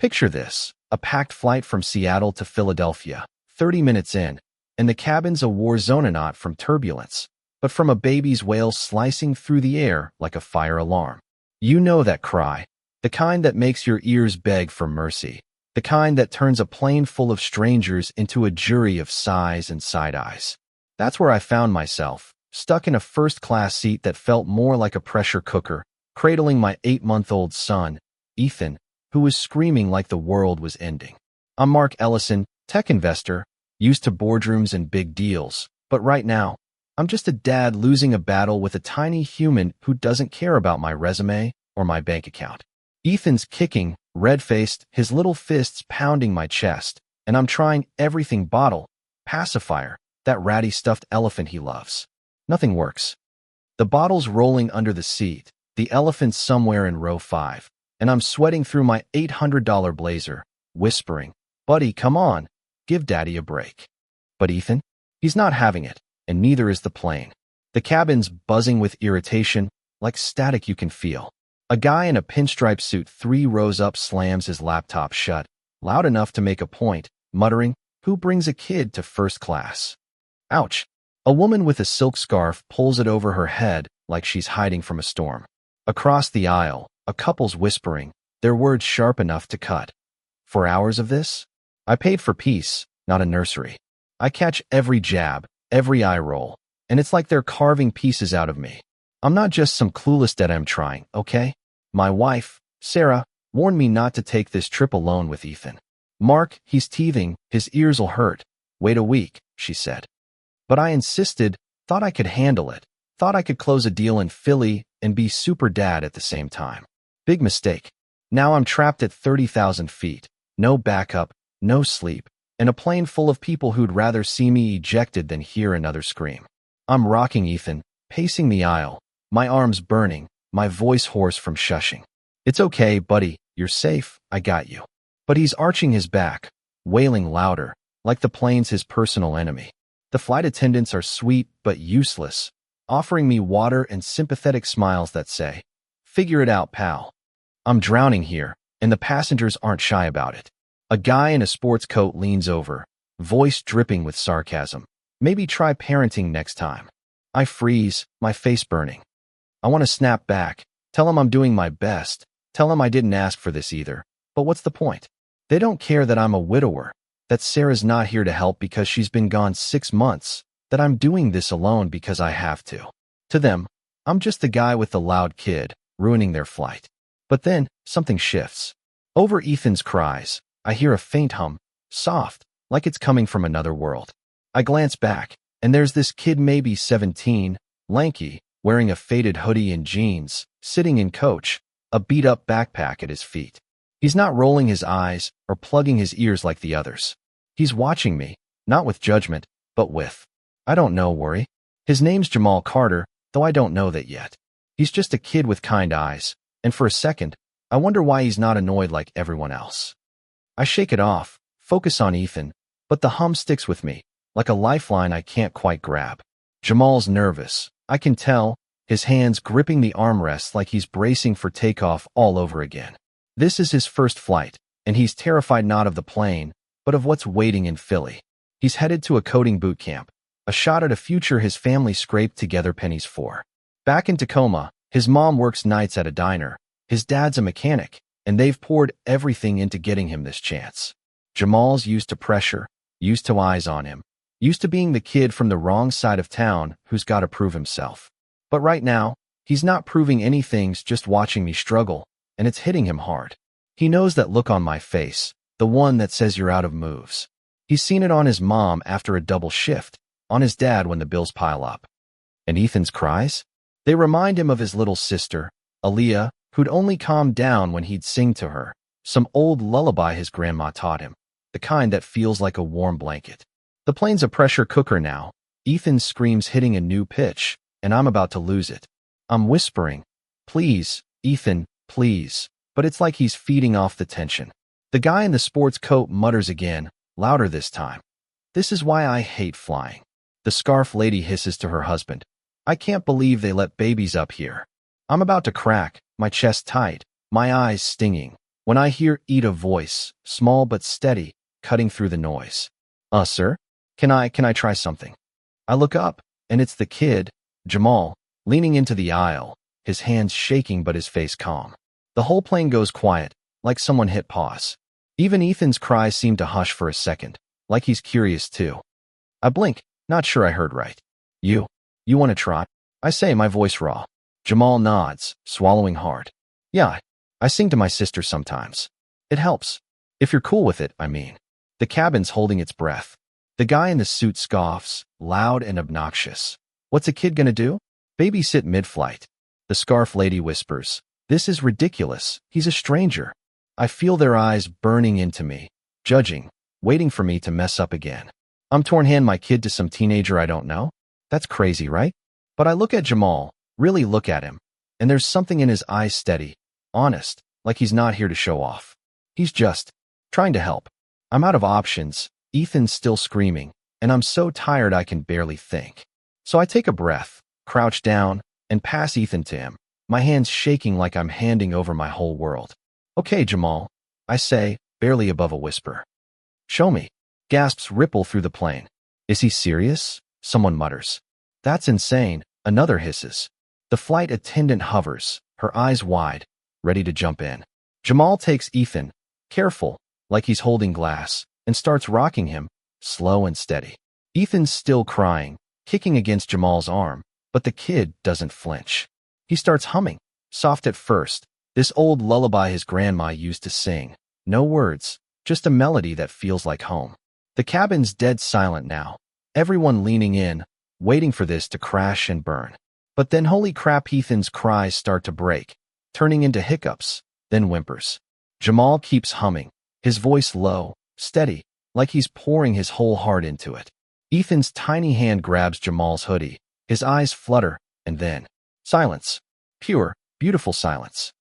Picture this, a packed flight from Seattle to Philadelphia, 30 minutes in, and the cabin's a war zone not from turbulence, but from a baby's wail slicing through the air like a fire alarm. You know that cry, the kind that makes your ears beg for mercy, the kind that turns a plane full of strangers into a jury of sighs and side-eyes. That's where I found myself, stuck in a first-class seat that felt more like a pressure cooker, cradling my 8-month-old son, Ethan, who was screaming like the world was ending. I'm Mark Ellison, tech investor, used to boardrooms and big deals, but right now, I'm just a dad losing a battle with a tiny human who doesn't care about my resume or my bank account. Ethan's kicking, red-faced, his little fists pounding my chest, and I'm trying everything bottle, pacifier, that ratty stuffed elephant he loves. Nothing works. The bottle's rolling under the seat, the elephant's somewhere in row 5, and I'm sweating through my $800 blazer, whispering, "Buddy, come on, give daddy a break." But Ethan? He's not having it, and neither is the plane. The cabin's buzzing with irritation, like static you can feel. A guy in a pinstripe suit 3 rows up slams his laptop shut, loud enough to make a point, muttering, "Who brings a kid to first class?" Ouch. A woman with a silk scarf pulls it over her head like she's hiding from a storm. Across the aisle, a couple's whispering, their words sharp enough to cut. 4 hours of this? I paid for peace, not a nursery. I catch every jab, every eye roll, and it's like they're carving pieces out of me. I'm not just some clueless dad I'm trying, okay? My wife, Sarah, warned me not to take this trip alone with Ethan. "Mark, he's teething, his ears'll hurt. Wait a week," she said. But I insisted, thought I could handle it, thought I could close a deal in Philly and be super dad at the same time. Big mistake. Now I'm trapped at 30,000 feet, no backup, no sleep, and a plane full of people who'd rather see me ejected than hear another scream. I'm rocking Ethan, pacing the aisle, my arms burning, my voice hoarse from shushing. "It's okay, buddy, you're safe, I got you." But he's arching his back, wailing louder, like the plane's his personal enemy. The flight attendants are sweet but useless, offering me water and sympathetic smiles that say, "Figure it out, pal." I'm drowning here, and the passengers aren't shy about it. A guy in a sports coat leans over, voice dripping with sarcasm. "Maybe try parenting next time." I freeze, my face burning. I want to snap back, tell him I'm doing my best, tell him I didn't ask for this either. But what's the point? They don't care that I'm a widower, that Sarah's not here to help because she's been gone 6 months, that I'm doing this alone because I have to. To them, I'm just the guy with the loud kid, ruining their flight. But then, something shifts. Over Ethan's cries, I hear a faint hum, soft, like it's coming from another world. I glance back, and there's this kid maybe 17, lanky, wearing a faded hoodie and jeans, sitting in coach, a beat-up backpack at his feet. He's not rolling his eyes or plugging his ears like the others. He's watching me, not with judgment, but with, I don't know, worry. His name's Jamal Carter, though I don't know that yet. He's just a kid with kind eyes, and for a second, I wonder why he's not annoyed like everyone else. I shake it off, focus on Ethan, but the hum sticks with me, like a lifeline I can't quite grab. Jamal's nervous, I can tell, his hands gripping the armrests like he's bracing for takeoff all over again. This is his first flight, and he's terrified not of the plane, but of what's waiting in Philly. He's headed to a coding boot camp, a shot at a future his family scraped together pennies for. Back in Tacoma, his mom works nights at a diner, his dad's a mechanic, and they've poured everything into getting him this chance. Jamal's used to pressure, used to eyes on him, used to being the kid from the wrong side of town who's got to prove himself. But right now, he's not proving anything's just watching me struggle, and it's hitting him hard. He knows that look on my face, the one that says you're out of moves. He's seen it on his mom after a double shift, on his dad when the bills pile up. And Ethan's cries? They remind him of his little sister, Aaliyah, who'd only calm down when he'd sing to her, some old lullaby his grandma taught him, the kind that feels like a warm blanket. The plane's a pressure cooker now. Ethan's screams hitting a new pitch, and I'm about to lose it. I'm whispering, "Please, Ethan, please," but it's like he's feeding off the tension. The guy in the sports coat mutters again, louder this time. "This is why I hate flying." The scarf lady hisses to her husband, "I can't believe they let babies up here." I'm about to crack, my chest tight, my eyes stinging. when I hear a voice, small but steady, cutting through the noise. Sir? Can I try something? I look up, and it's the kid, Jamal, leaning into the aisle, his hands shaking but his face calm. The whole plane goes quiet, like someone hit pause. Even Ethan's cries seem to hush for a second, like he's curious too. I blink, not sure I heard right. You want to try? I say, my voice raw. Jamal nods, swallowing hard. Yeah, I sing to my sister sometimes. It helps. If you're cool with it, I mean. The cabin's holding its breath. The guy in the suit scoffs, loud and obnoxious. What's a kid gonna do? Babysit mid-flight. The scarf lady whispers. This is ridiculous. He's a stranger. I feel their eyes burning into me, judging, waiting for me to mess up again. I'm torn hand my kid to some teenager I don't know? That's crazy, right? But I look at Jamal, really look at him, and there's something in his eyes steady, honest, like he's not here to show off. He's just trying to help. I'm out of options. Ethan's still screaming, and I'm so tired I can barely think. So I take a breath, crouch down, and pass Ethan to him, my hands shaking like I'm handing over my whole world. Okay, Jamal, I say, barely above a whisper. Show me. Gasps ripple through the plane. Is he serious? Someone mutters. That's insane, another hisses. The flight attendant hovers, her eyes wide, ready to jump in. Jamal takes Ethan, careful, like he's holding glass, and starts rocking him, slow and steady. Ethan's still crying, kicking against Jamal's arm, but the kid doesn't flinch. He starts humming, soft at first, this old lullaby his grandma used to sing. No words, just a melody that feels like home. The cabin's dead silent now, everyone leaning in, waiting for this to crash and burn. But then holy crap, Ethan's cries start to break, turning into hiccups, then whimpers. Jamal keeps humming, his voice low, steady, like he's pouring his whole heart into it. Ethan's tiny hand grabs Jamal's hoodie, his eyes flutter, and then silence. Pure, beautiful silence.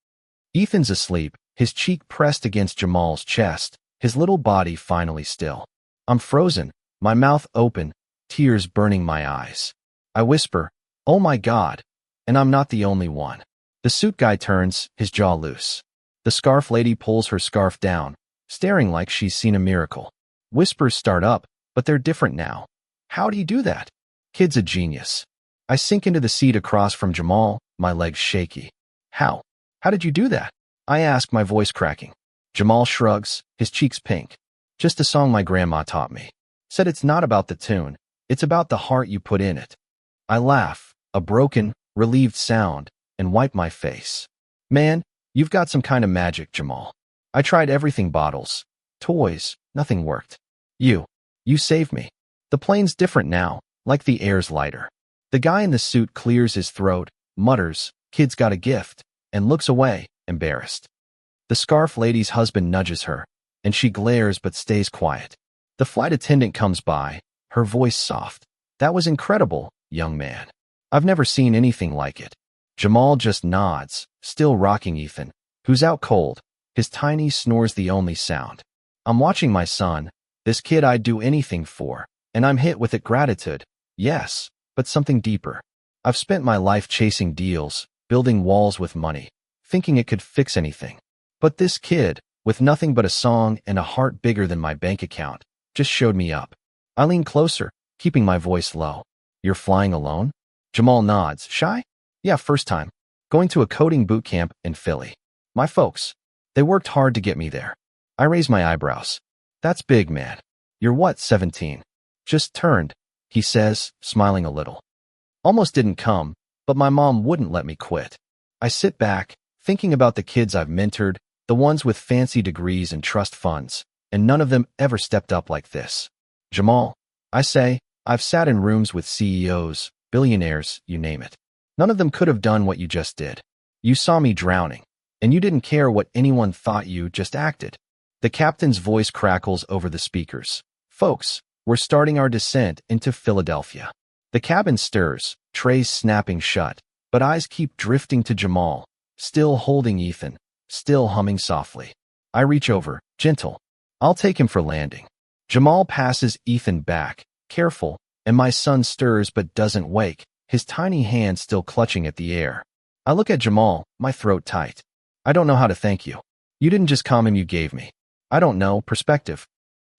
Ethan's asleep, his cheek pressed against Jamal's chest, his little body finally still. I'm frozen, my mouth open, tears burning my eyes. I whisper, oh my God, and I'm not the only one. The suit guy turns, his jaw loose. The scarf lady pulls her scarf down, staring like she's seen a miracle. Whispers start up, but they're different now. How'd he do that? Kid's a genius. I sink into the seat across from Jamal, my legs shaky. How? How did you do that? I ask, my voice cracking. Jamal shrugs, his cheeks pink. Just a song my grandma taught me. Said it's not about the tune, it's about the heart you put in it. I laugh, a broken, relieved sound, and wipe my face. Man, you've got some kind of magic, Jamal. I tried everything, bottles, toys, nothing worked. You saved me. The plane's different now, like the air's lighter. The guy in the suit clears his throat, mutters, kid's got a gift, and looks away, embarrassed. The scarf lady's husband nudges her, and she glares but stays quiet. The flight attendant comes by, her voice soft. That was incredible, young man. I've never seen anything like it. Jamal just nods, still rocking Ethan, who's out cold, his tiny snores the only sound. I'm watching my son, this kid I'd do anything for, and I'm hit with it gratitude, yes, but something deeper. I've spent my life chasing deals, building walls with money, thinking it could fix anything. But this kid, with nothing but a song and a heart bigger than my bank account, just showed me up. I lean closer, keeping my voice low. You're flying alone? Jamal nods. Shy? Yeah, first time. Going to a coding boot camp in Philly. My folks. They worked hard to get me there. I raise my eyebrows. That's big, man. You're what, 17? Just turned, he says, smiling a little. Almost didn't come, but my mom wouldn't let me quit. I sit back, thinking about the kids I've mentored, the ones with fancy degrees and trust funds, and none of them ever stepped up like this. Jamal, I say, I've sat in rooms with CEOs, billionaires, you name it. None of them could have done what you just did. You saw me drowning, and you didn't care what anyone thought, you just acted. The captain's voice crackles over the speakers. Folks, we're starting our descent into Philadelphia. The cabin stirs, trays snapping shut, but eyes keep drifting to Jamal, still holding Ethan, still humming softly. I reach over, gentle. I'll take him for landing. Jamal passes Ethan back, careful, and my son stirs but doesn't wake, his tiny hand still clutching at the air. I look at Jamal, my throat tight. I don't know how to thank you. You didn't just come him, you gave me. I don't know, perspective.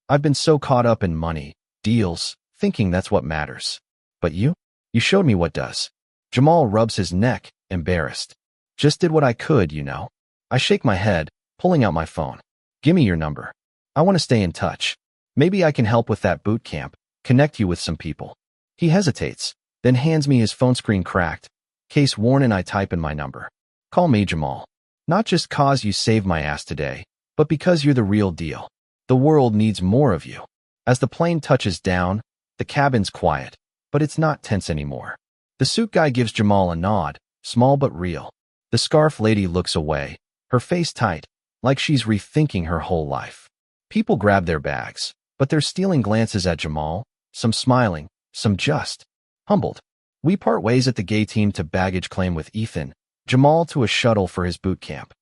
I've been so caught up in money, deals, thinking that's what matters. But you? You showed me what does. Jamal rubs his neck, embarrassed. Just did what I could, you know. I shake my head, pulling out my phone. Gimme your number. I want to stay in touch. Maybe I can help with that boot camp, connect you with some people. He hesitates, then hands me his phone screen cracked. Case worn and I type in my number. Call me Jamal. Not just cause you saved my ass today, but because you're the real deal. The world needs more of you. As the plane touches down, the cabin's quiet, but it's not tense anymore. The suit guy gives Jamal a nod, small but real. The scarf lady looks away, her face tight, like she's rethinking her whole life. People grab their bags, but they're stealing glances at Jamal, some smiling, some just humbled. We part ways at the gay team to baggage claim with Ethan, Jamal to a shuttle for his boot camp.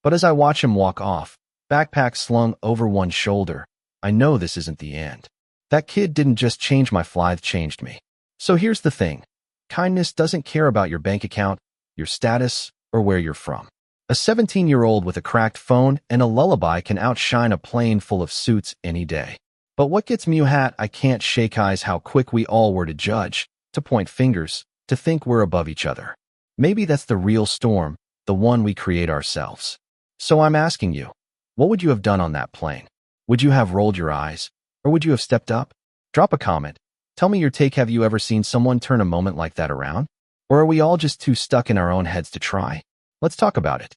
But as I watch him walk off, backpack slung over one shoulder, I know this isn't the end. That kid didn't just change my fly, it changed me. So here's the thing. Kindness doesn't care about your bank account, your status, or where you're from. A 17-year-old with a cracked phone and a lullaby can outshine a plane full of suits any day. But what gets me hat, I can't shake eyes how quick we all were to judge, to point fingers, to think we're above each other. Maybe that's the real storm, the one we create ourselves. So I'm asking you, what would you have done on that plane? Would you have rolled your eyes? Or would you have stepped up? Drop a comment. Tell me your take. Have you ever seen someone turn a moment like that around? Or are we all just too stuck in our own heads to try? Let's talk about it.